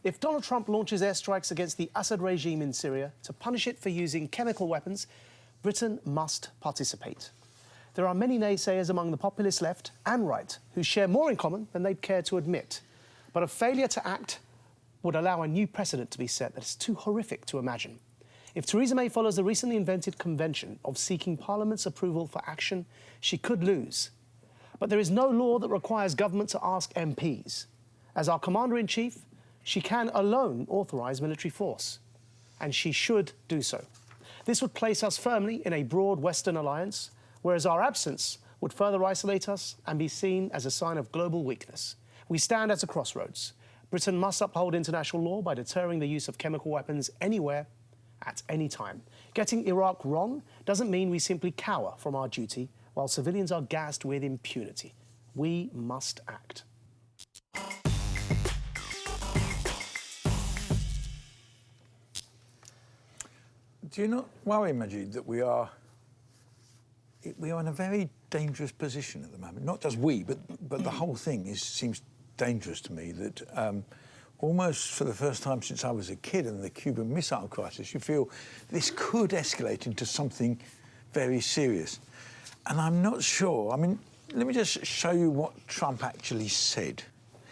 If Donald Trump launches airstrikes against the Assad regime in Syria to punish it for using chemical weapons, Britain must participate. There are many naysayers among the populist left and right who share more in common than they'd care to admit. But a failure to act would allow a new precedent to be set that is too horrific to imagine. If Theresa May follows the recently invented convention of seeking Parliament's approval for action, she could lose. But there is no law that requires government to ask MPs. As our Commander-in-Chief, she can alone authorise military force, and she should do so. This would place us firmly in a broad Western alliance, whereas our absence would further isolate us and be seen as a sign of global weakness. We stand at a crossroads. Britain must uphold international law by deterring the use of chemical weapons anywhere, at any time. Getting Iraq wrong doesn't mean we simply cower from our duty while civilians are gassed with impunity. We must act. Do you not worry, Maajid, that we are in a very dangerous position at the moment? Not just we, but the whole thing seems dangerous to me. That almost for the first time since I was a kid in the Cuban Missile Crisis, you feel this could escalate into something very serious. And I'm not sure. I mean, let me just show you what Trump actually said.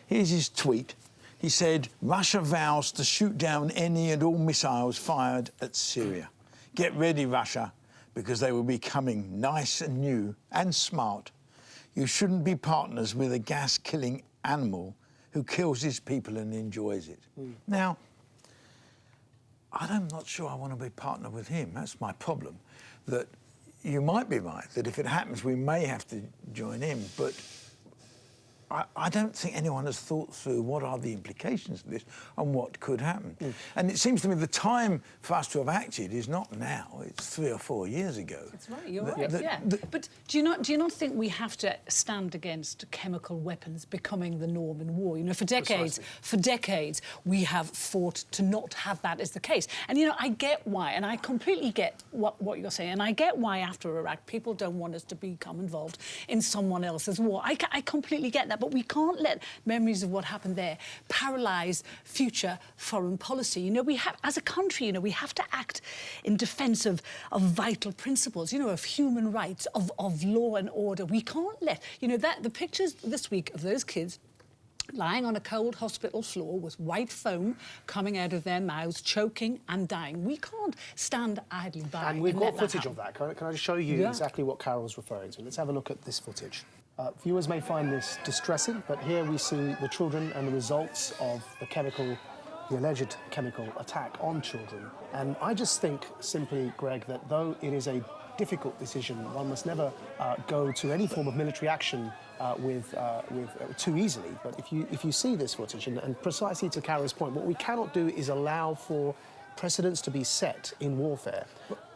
Here's his tweet. He said, Russia vows to shoot down any and all missiles fired at Syria. Get ready, Russia, because they will be coming nice and new and smart. You shouldn't be partners with a gas-killing animal who kills his people and enjoys it. Now, I'm not sure I want to be partnered with him. That's my problem. That you might be right, that if it happens, we may have to join him, but I don't think anyone has thought through what are the implications of this and what could happen. And it seems to me the time for us to have acted is not now, it's 3 or 4 years ago. That's right, you're right, yeah. But do you not think we have to stand against chemical weapons becoming the norm in war? You know, for decades, we have fought to not have that as the case. And, you know, I get why, and I completely get what you're saying, and I get why after Iraq people don't want us to become involved in someone else's war. I completely get that. But we can't let memories of what happened there paralyse future foreign policy. You know, we have, as a country, you know, we have to act in defence of vital principles, you know, of human rights, of law and order. We can't let, you know, the pictures this week of those kids lying on a cold hospital floor with white foam coming out of their mouths, choking and dying. We can't stand idly by. And we've got footage of that. Can I just show you exactly what Carol's referring to? Let's have a look at this footage. Viewers may find this distressing, but here we see the children and the results of the alleged chemical attack on children. And I just think simply, Greg, that though it is a difficult decision, one must never go to any form of military action too easily. But if you see this footage, and precisely to Carol's point, what we cannot do is allow for precedents to be set in warfare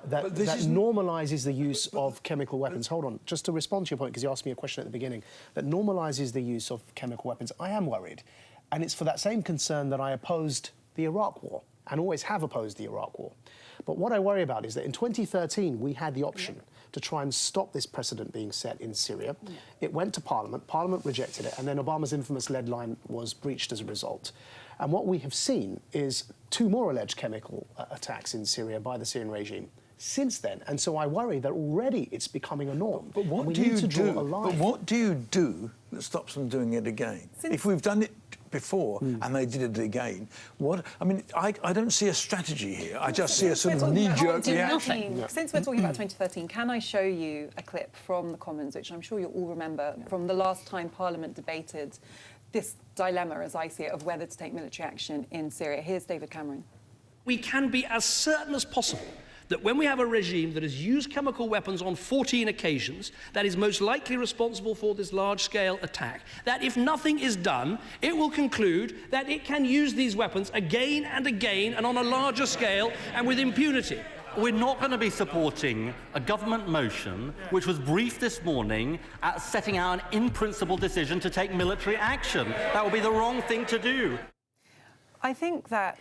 that normalises the use of chemical weapons. Hold on, just to respond to your point, because you asked me a question at the beginning, that normalises the use of chemical weapons. I am worried, and it's for that same concern that I opposed the Iraq War, and always have opposed the Iraq War. But what I worry about is that in 2013, we had the option to try and stop this precedent being set in Syria. It went to Parliament, Parliament rejected it, and then Obama's infamous lead line was breached as a result. And what we have seen is 2 more alleged chemical attacks in Syria by the Syrian regime since then. And so I worry that already it's becoming a norm. But what do you do? But what do you do that stops them doing it again? If we've done it before and they did it again, what? I mean, I don't see a strategy here. I just see a sort of knee-jerk reaction. Since we're talking about 2013, can I show you a clip from the Commons, which I'm sure you'll all remember, from the last time Parliament debated this dilemma, as I see it, of whether to take military action in Syria. Here's David Cameron. We can be as certain as possible that when we have a regime that has used chemical weapons on 14 occasions, that is most likely responsible for this large-scale attack, that if nothing is done, it will conclude that it can use these weapons again and again and on a larger scale and with impunity. We're not going to be supporting a government motion which was briefed this morning at setting out an in-principle decision to take military action. That would be the wrong thing to do. I think that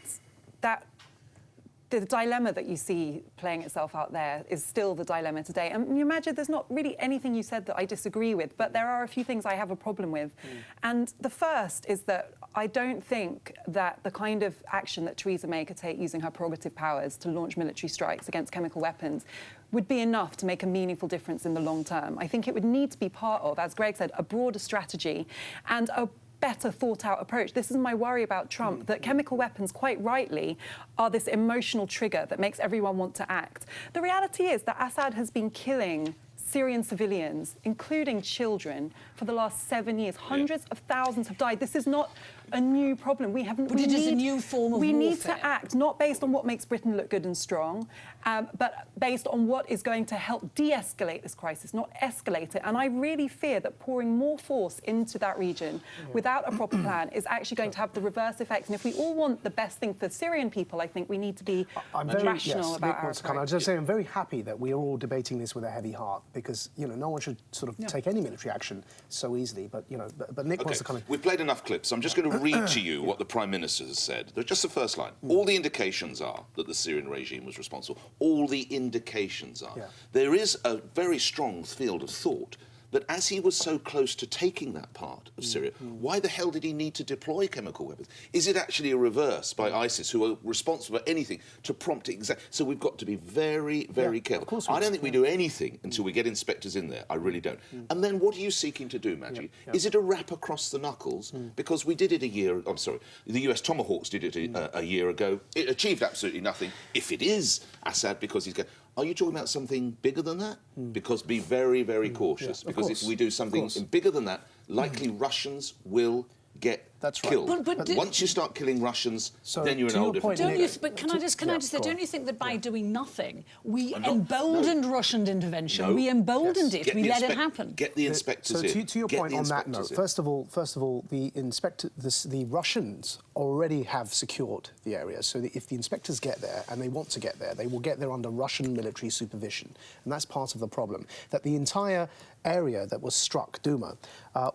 the dilemma that you see playing itself out there is still the dilemma today. And you imagine there's not really anything you said that I disagree with, but there are a few things I have a problem with. And the first is that I don't think that the kind of action that Theresa May could take using her prerogative powers to launch military strikes against chemical weapons would be enough to make a meaningful difference in the long term. I think it would need to be part of, as Greg said, a broader strategy and a better thought-out approach. This is my worry about Trump, that chemical weapons, quite rightly, are this emotional trigger that makes everyone want to act. The reality is that Assad has been killing Syrian civilians, including children, for the last 7 years. Hundreds of thousands have died. This is not a new problem. We haven't. But it is a new form of warfare. We need to act not based on what makes Britain look good and strong, but based on what is going to help de-escalate this crisis, not escalate it. And I really fear that pouring more force into that region without a proper plan is actually going to have the reverse effect. And if we all want the best thing for Syrian people, I think we need to be rational about our approach. I just say I'm very happy that we are all debating this with a heavy heart, because no one should sort of take any military action so easily. But but Nick wants to come in. We've played enough clips. I'm just going to read to you what the Prime Minister has said. Just the first line. All the indications are that the Syrian regime was responsible. All the indications are. There is a very strong field of thought that as he was so close to taking that part of Syria, why the hell did he need to deploy chemical weapons? Is it actually a reverse by ISIS, who are responsible for anything, to prompt it So we've got to be very, very careful. I don't think we do anything until we get inspectors in there. I really don't. And then what are you seeking to do, Maajid? Is it a rap across the knuckles? Because we did it the US Tomahawks did it a year ago. It achieved absolutely nothing. If it is Assad, because he's going... Are you talking about something bigger than that? Because be very, very cautious. Because if we do something bigger than that, likely Russians will get killed. But once you start killing Russians, then you're in a whole different place. But can I just say, don't you think that by doing nothing, we emboldened Russian intervention? We emboldened it. We let it happen. Get the inspectors in. So to your point on that note, first of all, the Russians already have secured the area. So if the inspectors get there, and they want to get there, they will get there under Russian military supervision. And that's part of the problem, that the entire area that was struck, Duma,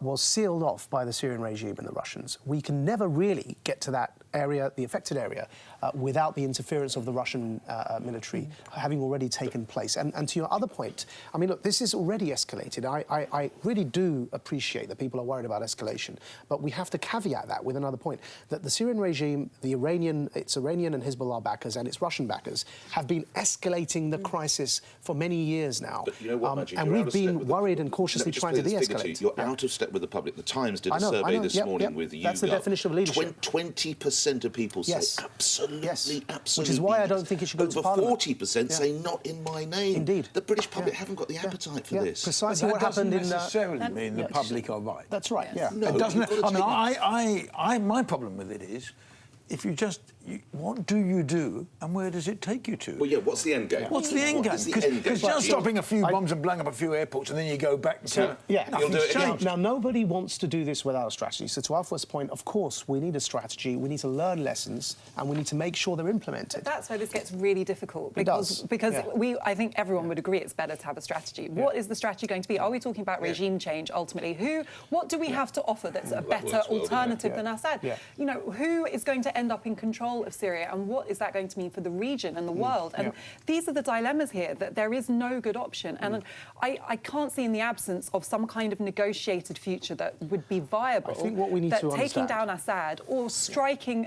was sealed off by the Syrian regime and the Russians. We can never really get to that area, the affected area, without the interference of the Russian military having already taken place. And to your other point, I mean, look, this is already escalated. I really do appreciate that people are worried about escalation, but we have to caveat that with another point, that the Syrian regime, its Iranian and Hezbollah backers and its Russian backers have been escalating the crisis for many years now. But you know what, Maajid, and we've been worried and cautiously trying to de-escalate. You're out of step with the public. The Times did a survey this morning with YouGov. That's the definition of leadership. 20% of people say absolutely, absolutely. Which is why I don't think it should go to Parliament. Over 40% say not in my name. Indeed. The British public haven't got the appetite for this. Precisely what happened in... That doesn't necessarily mean the public are right. That's right, No, it doesn't. I mean, my problem with it is, if you just... what do you do, and where does it take you to? Well, what's the end game? What's the end game? Because just stopping a few bombs and blowing up a few airports, and then you go back to... You'll do it again. Now, nobody wants to do this without a strategy. So to our first point, of course, we need a strategy, we need to learn lessons, and we need to make sure they're implemented. But that's where this gets really difficult, because I think everyone would agree it's better to have a strategy. What is the strategy going to be? Are we talking about regime change, ultimately? What do we have to offer that's a better alternative than Assad? You know, who is going to end up in control of Syria, and what is that going to mean for the region and the world? And these are the dilemmas here, that there is no good option. And I can't see, in the absence of some kind of negotiated future that would be viable, I think what we need that to taking down Assad or striking...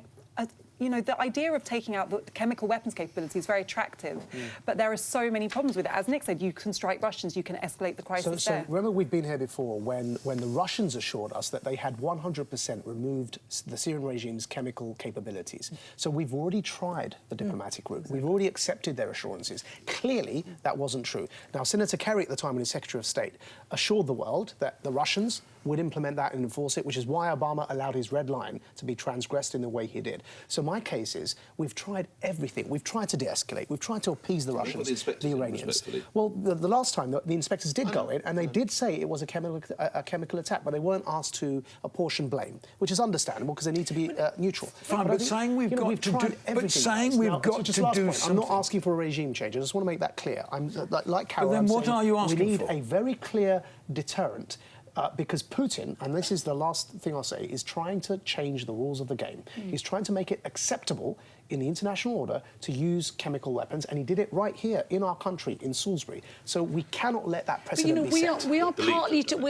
the idea of taking out the chemical weapons capability is very attractive, but there are so many problems with it. As Nick said, you can strike Russians, you can escalate the crisis there. So remember, we've been here before when the Russians assured us that they had 100% removed the Syrian regime's chemical capabilities. So we've already tried the diplomatic route. We've already accepted their assurances. Clearly, that wasn't true. Now, Senator Kerry, at the time when he was Secretary of State, assured the world that the Russians would implement that and enforce it, which is why Obama allowed his red line to be transgressed in the way he did. So my case is, we've tried everything. We've tried to de-escalate. We've tried to appease the Russians, the Iranians. Well, the last time, the inspectors did go in, and they did say it was a chemical attack, but they weren't asked to apportion blame, which is understandable, because they need to be neutral. Fine, but saying we've got to do... But saying we've got to do something... I'm not asking for a regime change. I just want to make that clear. I'm like Carol, but then what are you asking for? We need a very clear deterrent. Because Putin, and this is the last thing I'll say, is trying to change the rules of the game. He's trying to make it acceptable in the international order to use chemical weapons, and he did it right here in our country, in Salisbury. So we cannot let that precedent be set. We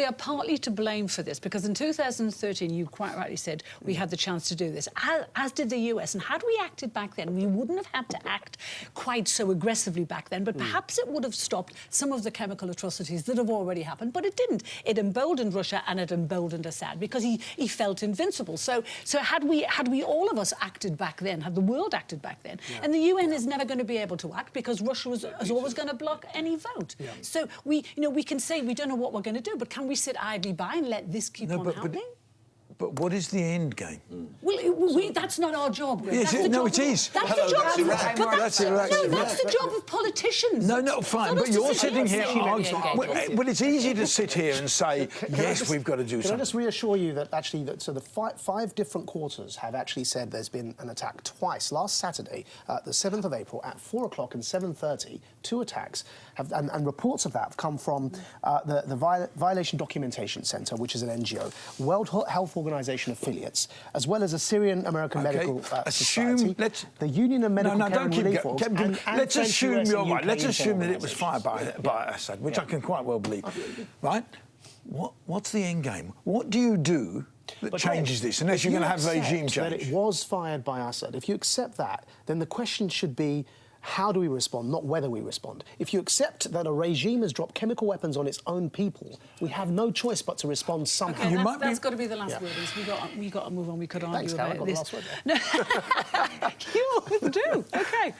are partly to blame for this, because in 2013, you quite rightly said we had the chance to do this, as did the US. And had we acted back then, we wouldn't have had to act quite so aggressively back then, but perhaps it would have stopped some of the chemical atrocities that have already happened. But it didn't. It emboldened Russia and it emboldened Assad because he felt invincible. So had we all of us acted back then, had the world acted back then, and the UN is never going to be able to act because Russia is always going to block any vote. So we can say we don't know what we're going to do, but can we sit idly by and let this keep on happening? But what is the end game? Well, that's not our job. Yes, it is. That's the job of politicians. No, fine. But you're sitting here arguing. Well, it's easy to sit here and say, yes, we've got to do something. Can I just reassure you that actually, the five different quarters have actually said there's been an attack twice. Last Saturday, the 7th of April, at 4 o'clock and 7:30, 2 attacks, and reports of that have come from the Violation Documentation Centre, which is an NGO, World Health Organisation affiliates, as well as a Syrian American Medical Society, the Union of Medical Care and Relief Force, and let's assume US you're and right. UK Let's assume that it was organisations. fired by Assad, which I can quite well believe. Right? What's the end game? What do you do that changes this, unless you're going to have regime change? That it was fired by Assad. If you accept that, then the question should be, how do we respond, not whether we respond. If you accept that a regime has dropped chemical weapons on its own people, we have no choice but to respond somehow. Okay, that's got to be the last word. We got to move on. We could argue about this. Thanks, Carol, I got the last word there. No, you always do. Okay.